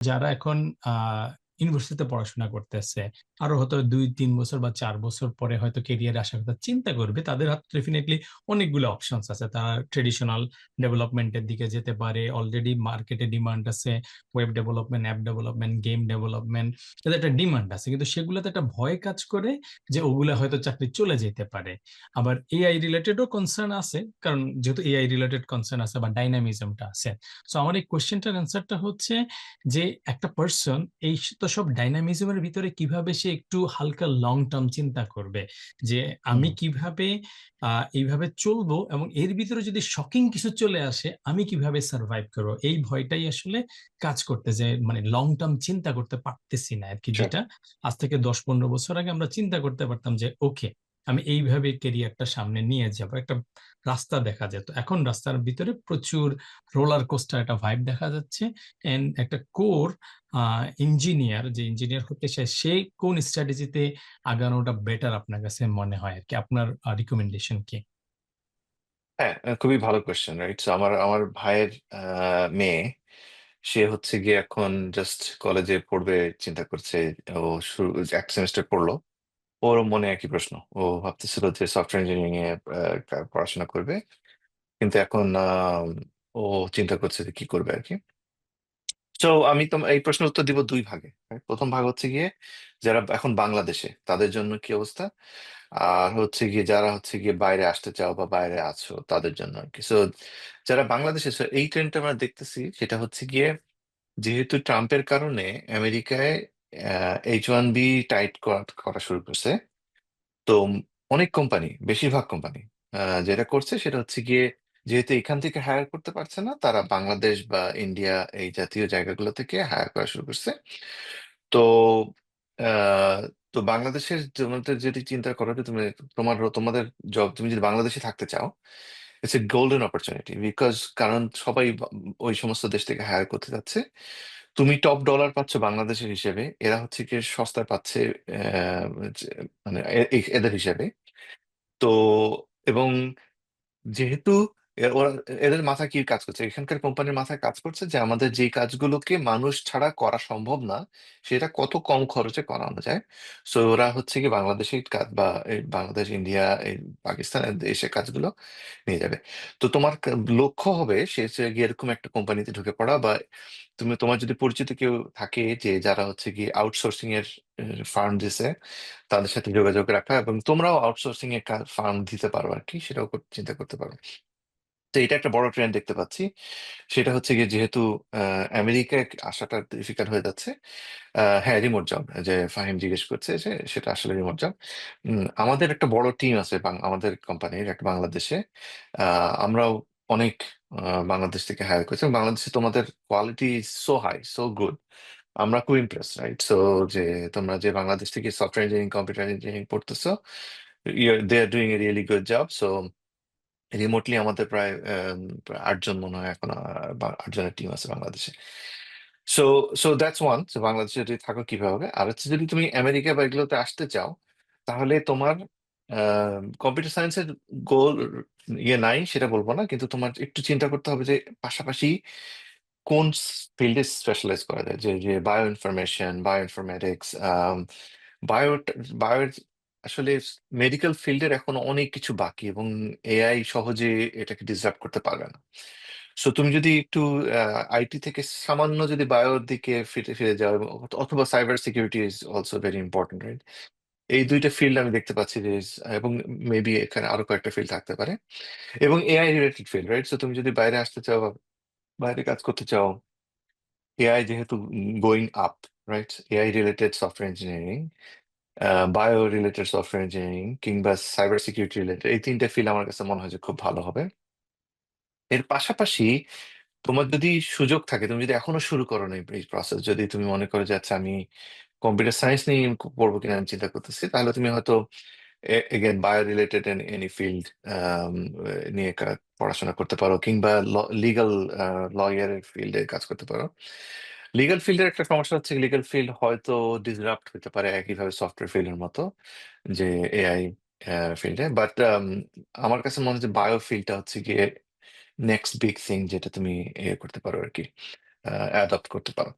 যারা এখন ইউনিভার্সিটিতে পড়াশোনা করতেছে, আরো হয়তো ২-৩ বছর বা ৪ বছর পরে হয়তো ক্যারিয়ার আসার কথা চিন্তা করবে, তাদের হাতে ডেফিনেটলি অনেকগুলো অপশনস আছে। তারা ট্রেডিশনাল ডেভেলপমেন্টের দিকে যেতে পারে, অলরেডি মার্কেটে ডিমান্ড আছে। Web development, app development, game development, এদের একটা ডিমান্ড আছে, কিন্তু সেগুলোতে একটা ভয় কাজ করে যে ওগুলা হয়তো চাকরি চলে যেতে পারে। আবার এআই রিলেটেডও কনসার্ন আছে, কারণ যেহেতু এআই রিলেটেড কনসার্ন আছে বা ডাইনামিজমটা আছে। সো আমার এই কোশ্চেনটার অ্যান্সারটা হচ্ছে যে একটা পার্সন এই তো সব ডাইনামিজমের ভিতরে কিভাবে সে একটু হালকা লং টার্ম চিন্তা করবে, যে হুম, আমি কিভাবে এইভাবে চলবো, এবং এর ভিতরে যদি শকিং কিছু চলে আসে আমি কিভাবে সার্ভাইভ করবো, এই ভয়টাই আসলে কাজ করতে, যে মানে লং টার্ম চিন্তা করতে পারতেছি না আর কি। শিওর। যেটা আজ থেকে 10-15 বছর আগে আমরা চিন্তা করতে পারতাম যে ওকে, আমি এইভাবে ক্যারিয়ারটা সামনে নিয়ে যাব, একটা রাস্তা দেখা যেত। এখন রাস্তার ভিতরে প্রচুর রোলার কোস্টার একটা ভাইব দেখা যাচ্ছে। এন্ড একটা কোর ইঞ্জিনিয়ার, যে ইঞ্জিনিয়ার হতে চায়, সে কোন স্ট্র্যাটেজিতে আগানোটা বেটার আপনার কাছে মনে হয় আর কি? আপনার রিকমেন্ডেশন কি? হ্যাঁ, খুবই ভালো কোয়েশ্চেন, রাইট? সো আমার আমার ভাইয়ের মেয়ে, সে হচ্ছে গিয়ে এখন জাস্ট কলেজে পড়বে চিন্তা করছে। ও শুরু এক সেমিস্টার পড়লো, ওর মনে একই প্রশ্ন। ও ভাবতেছিল যে সফটওয়্যার ইঞ্জিনিয়ারিং এ পড়াশোনা করবে, কিন্তু এখন ও চিন্তা করছে যে কি করবে আর কি। তো আমি এই প্রশ্নের উত্তর দিব দুই ভাগে, right? প্রথম ভাগ হচ্ছে গিয়ে যারা এখন বাংলাদেশে, তাদের জন্য কি অবস্থা, আর হচ্ছে গিয়ে যারা হচ্ছে গিয়ে বাইরে আসতে চাও বা বাইরে আছো তাদের জন্য আর কি। সো যারা বাংলাদেশে, so এই ট্রেন্ডটা আমরা দেখতেছি, সেটা হচ্ছে গিয়ে যেহেতু ট্রাম্পের কারণে আমেরিকায় H1B টাইট করা শুরু করছে। তো অনেক কোম্পানি, বেশিরভাগ কোম্পানি যেটা করছে সেটা হচ্ছে গিয়ে, যেহেতু এখান থেকে হায়ার করতে পারছে না, তারা বাংলাদেশ বা ইন্ডিয়া এই জাতীয় জায়গাগুলো থেকে হায়ার করা শুরু করছে। তো আহ, তো বাংলাদেশের তোমাদের যদি চিন্তা করো যে তুমি তোমাদের জব, তুমি যদি বাংলাদেশে থাকতে চাও, it's a golden opportunity. Because কারণ সবাই ওই সমস্ত দেশ থেকে হায়ার করতে যাচ্ছে। তুমি টপ ডলার পাচ্ছ বাংলাদেশের হিসেবে, এরা হচ্ছে কি সস্তায় পাচ্ছে আহ, যে- মানে এদের হিসেবে। তো এবং যেহেতু ওরা, এদের মাথায় কি কাজ করছে, এখানকার কোম্পানির মাথায় কাজ করছে যে আমাদের যে কাজগুলোকে মানুষ ছাড়া করা সম্ভব না, সেটা কত কম খরচে করানো যায়। সো ওরা হচ্ছে কি বাংলাদেশের কাজ বা এই বাংলাদেশ, ইন্ডিয়া, এই পাকিস্তান দেশের কাজগুলো নিয়ে যাবে। তো তোমার লক্ষ্য হবে সে হচ্ছে গিয়ে এরকম একটা কোম্পানিতে ঢুকে পড়া, বা তোমার যদি পরিচিত কেউ থাকে যে যারা হচ্ছে গিয়ে আউটসোর্সিং এর ফার্ম দিছে, তাদের সাথে যোগাযোগ রাখা, এবং তোমরাও আউটসোর্সিং এর ফার্ম দিতে পারো আর কি, সেটাও চিন্তা করতে পারো। তো এটা একটা বড় ট্রেন্ড দেখতে পাচ্ছি। সেটা হচ্ছে গিয়ে যেহেতু আমেরিকায় আসাটা ডিফিকাল্ট হয়ে যাচ্ছে। হ্যাঁ, রিমোট জব, যে ফাহিম জিজ্ঞেস করছে যে সেটা আসলে রিমোট জব। আমাদের একটা বড় টিম আছে আমাদের কোম্পানির একটা বাংলাদেশে। আমরাও অনেক বাংলাদেশ থেকে হায়ার করছি, এবং বাংলাদেশে তোমাদের quality so high, so good. আমরা খুব ইমপ্রেস, রাইট? সো যে তোমরা যে বাংলাদেশ থেকে সফটওয়্যার ইঞ্জিনিয়ারিং, কম্পিউটার ইঞ্জিনিয়ারিং পড়তেছো, they are doing a really good job. So remotely আমাদের প্রায় 8 জন মনে হয় এখন, 8 জনের টিম আছে বাংলাদেশে। So so that's one. বাংলাদেশে যদি থাকো কিভাবে হবে, আর হচ্ছে যদি তুমি আমেরিকা বা এগুলোতে আসতে চাও, তাহলে তোমার কম্পিউটার সায়েন্সের গোল ইয়ে নাই সেটা বলবো না, কিন্তু তোমার একটু চিন্তা করতে হবে যে পাশাপাশি কোন ফিল্ডে স্পেশালাইজ করা যায়, যে যে bio information, bio informatics, bio bio আসলে মেডিকেল ফিল্ডের এখন অনেক কিছু বাকি, এবং এআই সহজে এটাকে ডিসরাপ্ট করতে পারবে না। সো তুমি যদি একটু আইটি থেকে সামান্য যদি বায়োর দিকে ফিরে ফিরে যাও, অথবা cyber security is also very important, right? এই দুইটা ফিল্ড আমি দেখতে পাচ্ছি যে এবং মেবি এখানে আরো কয়েকটা ফিল্ড থাকতে পারে, এবং AI related field, right? So তুমি যদি বাইরে আসতে চাও বা বাইরে কাজ করতে চাও, এআই যেহেতু going up, right? AI related software engineering, bio related software engineering, কিংবা সাইবার সিকিউরিটি রিলেটেড, এই তিনটে ফিল্ড আমার কাছে মনে হয় যে খুব ভালো হবে। এর পাশাপাশি তোমার যদি সুযোগ থাকে, তুমি যদি এখনো শুরু করো না এই প্রসেস, যদি তুমি মনে করো যে আচ্ছা আমি কম্পিউটার সায়েন্স নিয়ে পড়বো কিনা আমি চিন্তা করতেছি, তাহলে তুমি হয়তো again bio related any field নিয়ে পড়াশোনা করতে পারো, কিংবা লিগাল লয়ারের ফিল্ডে কাজ করতে পারো। লিগাল ফিল্ডের একটা সমস্যা হচ্ছে, লিগাল ফিল্ড হয়তো ডিসরাপ্ট হতে পারে একইভাবে সফটওয়্যার ফিল্ডের মতো, যে এআই ফিল্ডে। বাট আমার কাছে মনে হচ্ছে বায়ো ফিল্ডটা হচ্ছে গিয়ে নেক্সট বিগ থিং, যেটা তুমি করতে পারো আর কি, অ্যাডপ্ট করতে পারো।